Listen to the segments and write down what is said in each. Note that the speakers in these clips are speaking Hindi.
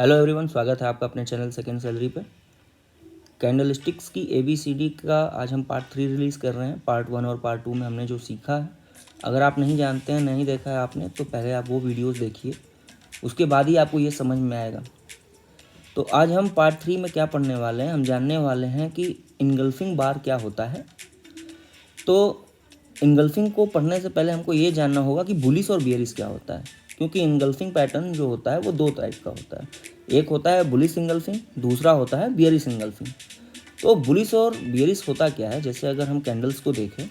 हेलो एवरीवन, स्वागत है आपका अपने चैनल सेकेंड सैलरी पे। कैंडलस्टिक्स की ABCD का आज हम पार्ट 3 रिलीज़ कर रहे हैं। पार्ट 1 और पार्ट 2 में हमने जो सीखा है, अगर आप नहीं जानते हैं, नहीं देखा है आपने, तो पहले आप वो वीडियोस देखिए, उसके बाद ही आपको ये समझ में आएगा। तो आज हम पार्ट 3 में क्या पढ़ने वाले हैं, हम जानने वाले हैं कि इनगल्फिंग बार क्या होता है। तो इनगल्फिंग को पढ़ने से पहले हमको ये जानना होगा कि बुलिश और बियरिश क्या होता है, क्योंकि इनगल्फिंग पैटर्न जो होता है वो दो टाइप का होता है। एक होता है बुलिश इनगल्फिंग, दूसरा होता है बियरिश इनगल्फिंग। तो बुलिश और बियरिश होता क्या है, जैसे अगर हम कैंडल्स को देखें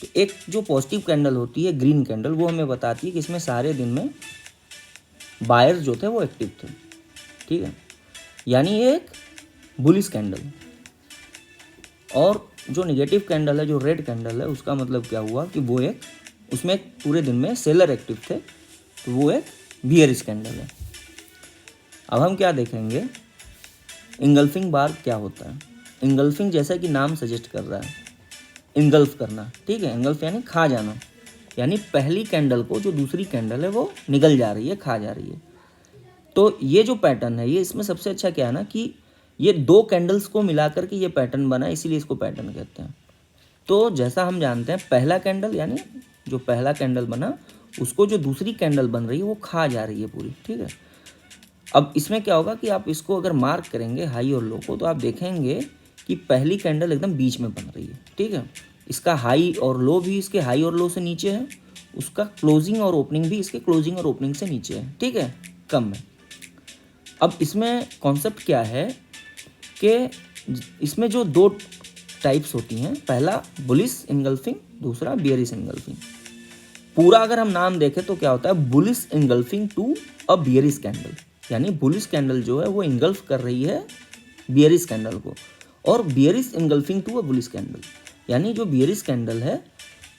तो एक जो पॉजिटिव कैंडल होती है, ग्रीन कैंडल, वो हमें बताती है कि इसमें सारे दिन में बायर्स जो थे वो एक्टिव थे, ठीक है, यानी ये एक बुलिश कैंडल। और जो निगेटिव कैंडल है, जो रेड कैंडल है, उसका मतलब क्या हुआ कि वो एक उसमें पूरे दिन में सेलर एक्टिव थे, तो वो एक बियरिश कैंडल है। अब हम क्या देखेंगे, इंगल्फिंग बार क्या होता है। इंगल्फिंग जैसा कि नाम सजेस्ट कर रहा है, इंगल्फ करना, ठीक है। इंगल्फ यानी खा जाना, यानी पहली कैंडल को जो दूसरी कैंडल है वो निगल जा रही है, खा जा रही है। तो ये जो पैटर्न है, ये इसमें सबसे अच्छा क्या है ना कि ये दो कैंडल्स को मिलाकर के ये पैटर्न बना, इसीलिए इसको पैटर्न कहते हैं। तो जैसा हम जानते हैं, पहला कैंडल यानी जो पहला कैंडल बना, उसको जो दूसरी कैंडल बन रही है वो खा जा रही है पूरी, ठीक है। अब इसमें क्या होगा कि आप इसको अगर मार्क करेंगे हाई और लो को, तो आप देखेंगे कि पहली कैंडल एकदम बीच में बन रही है, ठीक है। इसका हाई और लो भी इसके हाई और लो से नीचे है, उसका क्लोजिंग और ओपनिंग भी इसके क्लोजिंग और ओपनिंग से नीचे है, ठीक है, कम है। अब इसमें कॉन्सेप्ट क्या है कि इसमें जो दो टाइप्स होती हैं, पहला बुलिश इनगल्फिंग, दूसरा बियरिश इनगल्फिंग। पूरा अगर हम नाम देखें तो क्या होता है, bullish engulfing to a bearish candle, यानी बुलिश कैंडल जो है वो इनगल्फ कर रही है बियरिश कैंडल को, और bearish engulfing to a bullish candle, यानी जो बियरिश कैंडल है,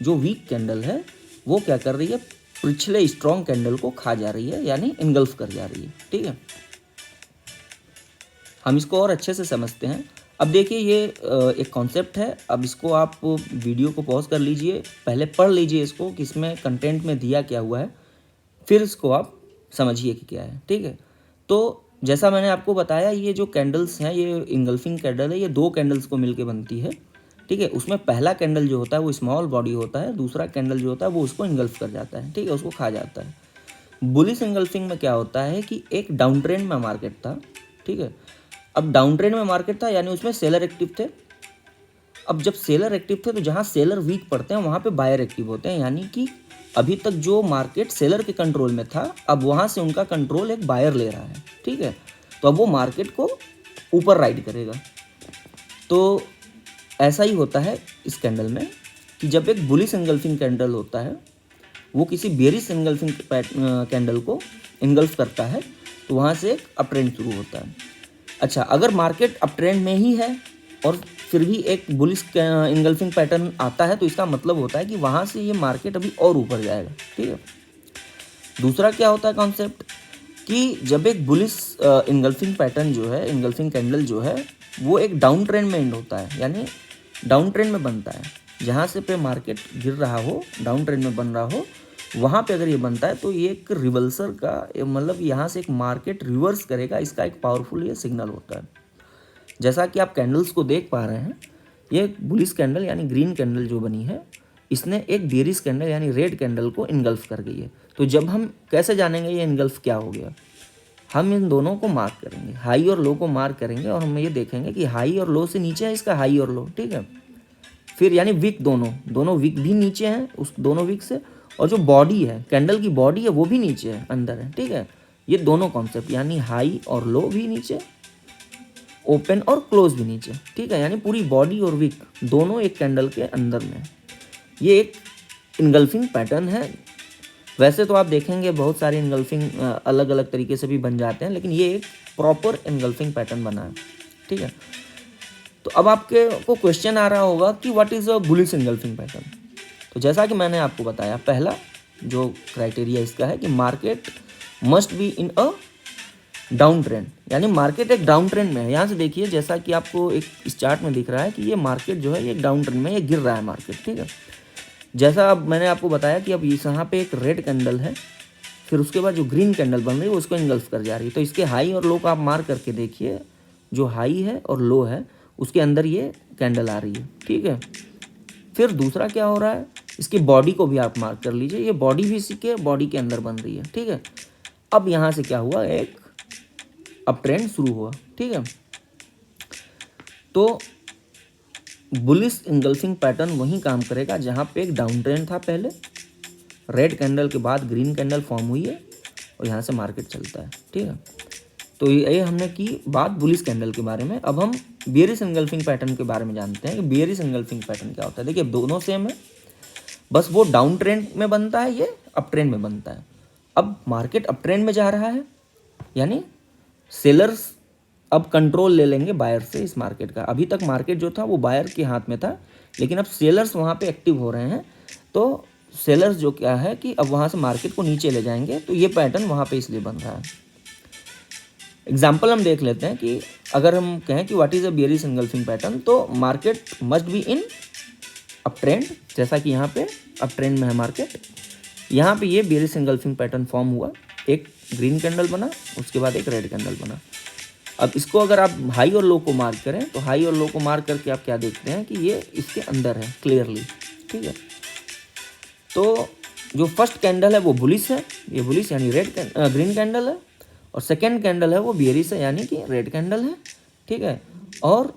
जो वीक कैंडल है, वो क्या कर रही है, पिछले स्ट्रॉन्ग कैंडल को खा जा रही है, यानी इनगल्फ कर जा रही है, ठीक है। हम इसको और अच्छे से समझते हैं। अब देखिए, ये एक कॉन्सेप्ट है। अब इसको आप वीडियो को पॉज कर लीजिए, पहले पढ़ लीजिए इसको कि इसमें कंटेंट में दिया क्या हुआ है, फिर इसको आप समझिए कि क्या है, ठीक है। तो जैसा मैंने आपको बताया, ये जो कैंडल्स हैं, ये इंगल्फिंग कैंडल है, ये दो कैंडल्स को मिलके बनती है, ठीक है। उसमें पहला कैंडल जो होता है वो स्मॉल बॉडी होता है, दूसरा कैंडल जो होता है वो उसको इंगल्फ कर जाता है, ठीक है, उसको खा जाता है। बुलिश इंगल्फिंग में क्या होता है कि एक डाउन ट्रेंड में मार्केट था, ठीक है। अब डाउन ट्रेंड में मार्केट था, यानी उसमें सेलर एक्टिव थे। अब जब सेलर एक्टिव थे, तो जहाँ सेलर वीक पड़ते हैं वहाँ पे बायर एक्टिव होते हैं, यानी कि अभी तक जो मार्केट सेलर के कंट्रोल में था, अब वहाँ से उनका कंट्रोल एक बायर ले रहा है, ठीक है। तो अब वो मार्केट को ऊपर राइड करेगा। तो ऐसा ही होता है इस कैंडल में कि जब एक बुलिश इंगल्फिंग कैंडल होता है, वो किसी बेरिश इंगल्फिंग कैंडल को इंगल्फ करता है, तो वहाँ से एक अप ट्रेंड शुरू होता है। अच्छा, अगर मार्केट अप ट्रेंड में ही है और फिर भी एक बुलिश इंगल्फिंग पैटर्न आता है, तो इसका मतलब होता है कि वहाँ से ये मार्केट अभी और ऊपर जाएगा, ठीक है। दूसरा क्या होता है कॉन्सेप्ट कि जब एक बुलिश इंगल्फिंग पैटर्न जो है, इंगल्फिंग कैंडल जो है, वो एक डाउन ट्रेंड में एंड होता है, यानी डाउन ट्रेंड में बनता है। जहाँ से पे मार्केट गिर रहा हो, डाउन ट्रेंड में बन रहा हो, वहाँ पे अगर ये बनता है तो ये एक रिवर्सल का, मतलब यहाँ से एक मार्केट रिवर्स करेगा, इसका एक पावरफुल ये सिग्नल होता है। जैसा कि आप कैंडल्स को देख पा रहे हैं, ये बुलिश कैंडल यानी ग्रीन कैंडल जो बनी है, इसने एक बेरिश कैंडल यानी रेड कैंडल को इनगल्फ कर गई है। तो जब हम कैसे जानेंगे ये इनगल्फ क्या हो गया, हम इन दोनों को मार्क करेंगे, हाई और लो को मार्क करेंगे, और हम ये देखेंगे कि हाई और लो से नीचे है इसका हाई और लो, ठीक है। फिर यानी विक, दोनों विक भी नीचे हैं उस दोनों विक से, और जो बॉडी है, कैंडल की बॉडी है, वो भी नीचे है, अंदर है, ठीक है। ये दोनों कॉन्सेप्ट यानी हाई और लो भी नीचे, ओपन और क्लोज भी नीचे, ठीक है, यानी पूरी बॉडी और विक दोनों एक कैंडल के अंदर में। ये एक इनगल्फिंग पैटर्न है। वैसे तो आप देखेंगे बहुत सारे इनगल्फिंग अलग अलग तरीके से भी बन जाते हैं, लेकिन ये एक प्रॉपर इनगल्फिंग पैटर्न बना है, ठीक है। तो अब आपके को क्वेश्चन आ रहा होगा कि what is a bullish engulfing pattern. तो जैसा कि मैंने आपको बताया, पहला जो क्राइटेरिया इसका है कि market must be in a down trend, यानी मार्केट एक डाउन ट्रेंड में है। यहाँ से देखिए, जैसा कि आपको एक इस चार्ट में दिख रहा है कि ये मार्केट जो है ये डाउन ट्रेंड में, ये गिर रहा है मार्केट, ठीक है। जैसा अब मैंने आपको बताया कि अब यहाँ पे एक रेड कैंडल है, फिर उसके बाद जो ग्रीन कैंडल बन रही है उसको इंगल्फ कर जा रही है। तो इसके हाई और लो को आप मार्क करके देखिए, जो हाई है और लो है उसके अंदर ये कैंडल आ रही है, ठीक है। फिर दूसरा क्या हो रहा है, इसकी बॉडी को भी आप मार्क कर लीजिए, ये बॉडी भी इसी के बॉडी के अंदर बन रही है, ठीक है। अब यहाँ से क्या हुआ, एक अप ट्रेंड शुरू हुआ, ठीक है। तो बुलिश इंगल्फिंग पैटर्न वहीं काम करेगा जहाँ पे एक डाउन ट्रेंड था, पहले रेड कैंडल के बाद ग्रीन कैंडल फॉर्म हुई है और यहाँ से मार्केट चलता है, ठीक है। तो ये हमने की बात बुलिश कैंडल के बारे में। अब हम बेयरिश इंगल्फिंग पैटर्न के बारे में जानते हैं कि बेयरिश इंगल्फिंग पैटर्न क्या होता है। देखिए दोनों सेम है, बस वो डाउन ट्रेंड में बनता है, ये अप ट्रेंड में बनता है। अब मार्केट अप ट्रेंड में जा रहा है, यानी सेलर्स अब कंट्रोल ले लेंगे बायर से इस मार्केट का। अभी तक मार्केट जो था वो बायर के हाथ में था, लेकिन अब सेलर्स वहाँ पे एक्टिव हो रहे हैं। तो सेलर्स जो क्या है कि अब वहाँ से मार्केट को नीचे ले जाएंगे, तो ये पैटर्न वहाँ पे इसलिए बन रहा है। एग्जाम्पल हम देख लेते हैं कि अगर हम कहें कि what is a bearish engulfing pattern, तो market must be in up trend, जैसा कि यहाँ पे अप ट्रेंड में है मार्केट। यहाँ पे ये बेयरिश इंगल्फिंग पैटर्न फॉर्म हुआ, एक ग्रीन कैंडल बना, उसके बाद एक रेड कैंडल बना। अब इसको अगर आप हाई और लो को मार्क करें, तो हाई और लो को मार्क करके आप क्या देखते हैं कि ये इसके अंदर है क्लियरली, ठीक है। तो जो फर्स्ट कैंडल है वो बुलिश है, ये बुलिश यानी ग्रीन कैंडल है, और सेकेंड कैंडल है वो बेयरिश है यानी कि रेड कैंडल है, ठीक है। और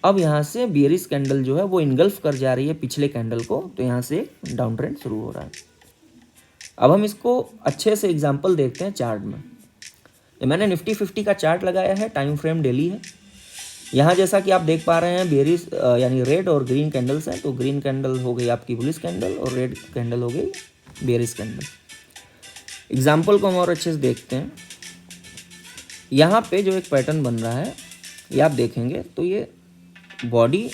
अब यहाँ से बेयरिश कैंडल जो है वो इनगल्फ कर जा रही है पिछले कैंडल को, तो यहाँ से डाउन ट्रेंड शुरू हो रहा है। अब हम इसको अच्छे से एग्जांपल देखते हैं चार्ट में। ये मैंने निफ्टी 50 का चार्ट लगाया है, टाइम फ्रेम डेली है। यहाँ जैसा कि आप देख पा रहे हैं बेयरिश यानी रेड और ग्रीन कैंडल्स हैं, तो ग्रीन कैंडल हो गई आपकी बुलिश कैंडल और रेड कैंडल हो गई बेयरिश कैंडल। एग्जाम्पल को हम और अच्छे से देखते हैं। यहाँ पे जो एक पैटर्न बन रहा है, ये आप देखेंगे तो ये बॉडी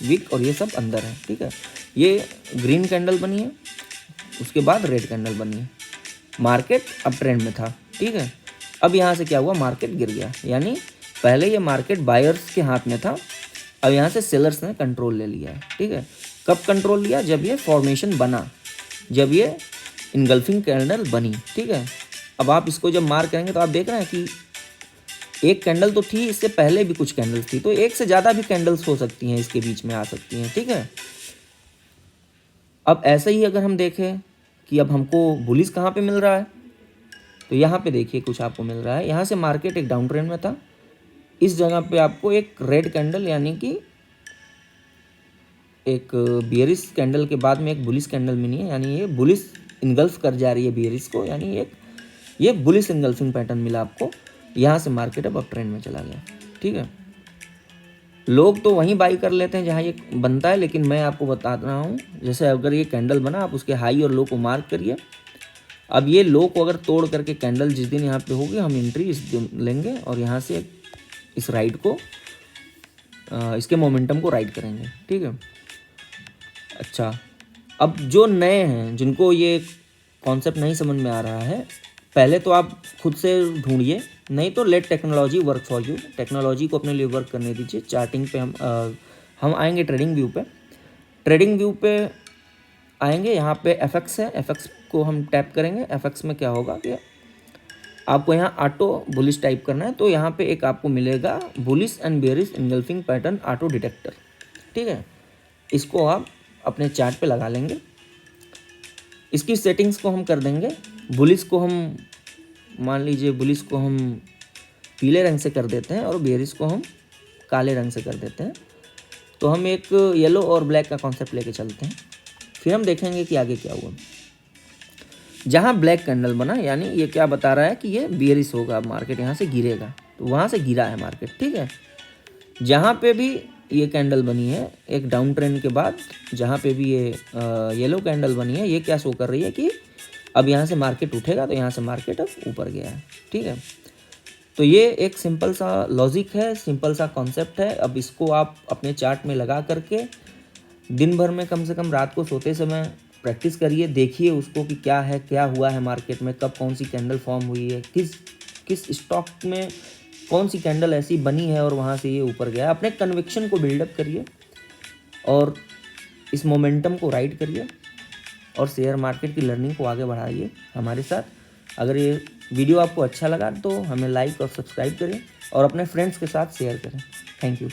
विक और ये सब अंदर है, ठीक है। ये ग्रीन कैंडल बनी है, उसके बाद रेड कैंडल बनी है, मार्केट अप ट्रेंड में था, ठीक है। अब यहाँ से क्या हुआ, मार्केट गिर गया, यानी पहले ये मार्केट बायर्स के हाथ में था, अब यहाँ से सेलर्स ने कंट्रोल ले लिया है, ठीक है। कब कंट्रोल लिया, जब ये फॉर्मेशन बना, जब ये इनगल्फिंग कैंडल बनी, ठीक है। अब आप इसको जब मार्क करेंगे तो आप देख रहे हैं कि एक कैंडल तो थी, इससे पहले भी कुछ कैंडल्स थी, तो एक से ज़्यादा भी कैंडल्स हो सकती हैं, इसके बीच में आ सकती हैं, ठीक है। अब ऐसे ही अगर हम देखें कि अब हमको बुलिश कहाँ पे मिल रहा है, तो यहाँ पे देखिए कुछ आपको मिल रहा है। यहाँ से मार्केट एक डाउन ट्रेंड में था, इस जगह पे आपको एक रेड कैंडल यानी कि एक बेयरिश कैंडल के बाद में एक बुलिश कैंडल मिली है, यानी ये बुलिश इनगल्फ कर जा रही है बेयरिश को, यानी ये बुलिश इनगल्फिंग पैटर्न मिला आपको। यहाँ से मार्केट अब ट्रेंड में चला गया, ठीक है। लोग तो वहीं बाई कर लेते हैं जहाँ ये बनता है, लेकिन मैं आपको बता रहा हूँ, जैसे अगर ये कैंडल बना, आप उसके हाई और लो को मार्क करिए। अब ये लो को अगर तोड़ करके कैंडल जिस दिन यहाँ पे होगी, हम एंट्री इस दिन लेंगे और यहाँ से इस राइट को इसके मोमेंटम को राइट करेंगे, ठीक है। अच्छा, अब जो नए हैं जिनको ये कॉन्सेप्ट नहीं समझ में आ रहा है, पहले तो आप खुद से ढूंढिए, नहीं तो let technology work for you, technology को अपने लिए वर्क करने दीजिए। चार्टिंग पे हम आएंगे ट्रेडिंग व्यू पे। ट्रेडिंग व्यू पे आएंगे, यहाँ पे एफएक्स है, एफएक्स को हम टैप करेंगे। एफएक्स में क्या होगा कि आपको यहाँ ऑटो बुलिश टाइप करना है, तो यहाँ पे एक आपको मिलेगा bullish and bearish engulfing pattern auto detector, ठीक है। इसको आप अपने चार्ट पे लगा लेंगे। इसकी सेटिंग्स को हम कर देंगे, बुलिश को हम मान लीजिए बुलिश को हम पीले रंग से कर देते हैं और बेयरिश को हम काले रंग से कर देते हैं। तो हम एक येलो और ब्लैक का कॉन्सेप्ट लेके चलते हैं, फिर हम देखेंगे कि आगे क्या हुआ। जहाँ ब्लैक कैंडल बना, यानी ये क्या बता रहा है कि ये बेयरिश होगा, मार्केट यहाँ से गिरेगा, तो वहाँ से गिरा है मार्केट, ठीक है। जहाँ पे भी ये कैंडल बनी है एक डाउन ट्रेंड के बाद, जहाँ पे भी ये येलो कैंडल बनी है, ये क्या शो कर रही है कि अब यहाँ से मार्केट उठेगा, तो यहाँ से मार्केट अब ऊपर गया है, ठीक है। तो ये एक सिंपल सा लॉजिक है, सिंपल सा कॉन्सेप्ट है। अब इसको आप अपने चार्ट में लगा करके दिन भर में कम से कम रात को सोते समय प्रैक्टिस करिए, देखिए उसको कि क्या है, क्या हुआ है मार्केट में, कब कौन सी कैंडल फॉर्म हुई है, किस स्टॉक में कौन सी कैंडल ऐसी बनी है और वहाँ से ये ऊपर गया। अपने कन्विक्शन को बिल्डअप करिए और इस मोमेंटम को राइड करिए और शेयर मार्केट की लर्निंग को आगे बढ़ाइए हमारे साथ। अगर ये वीडियो आपको अच्छा लगा तो हमें लाइक और सब्सक्राइब करें और अपने फ्रेंड्स के साथ शेयर करें। Thank you.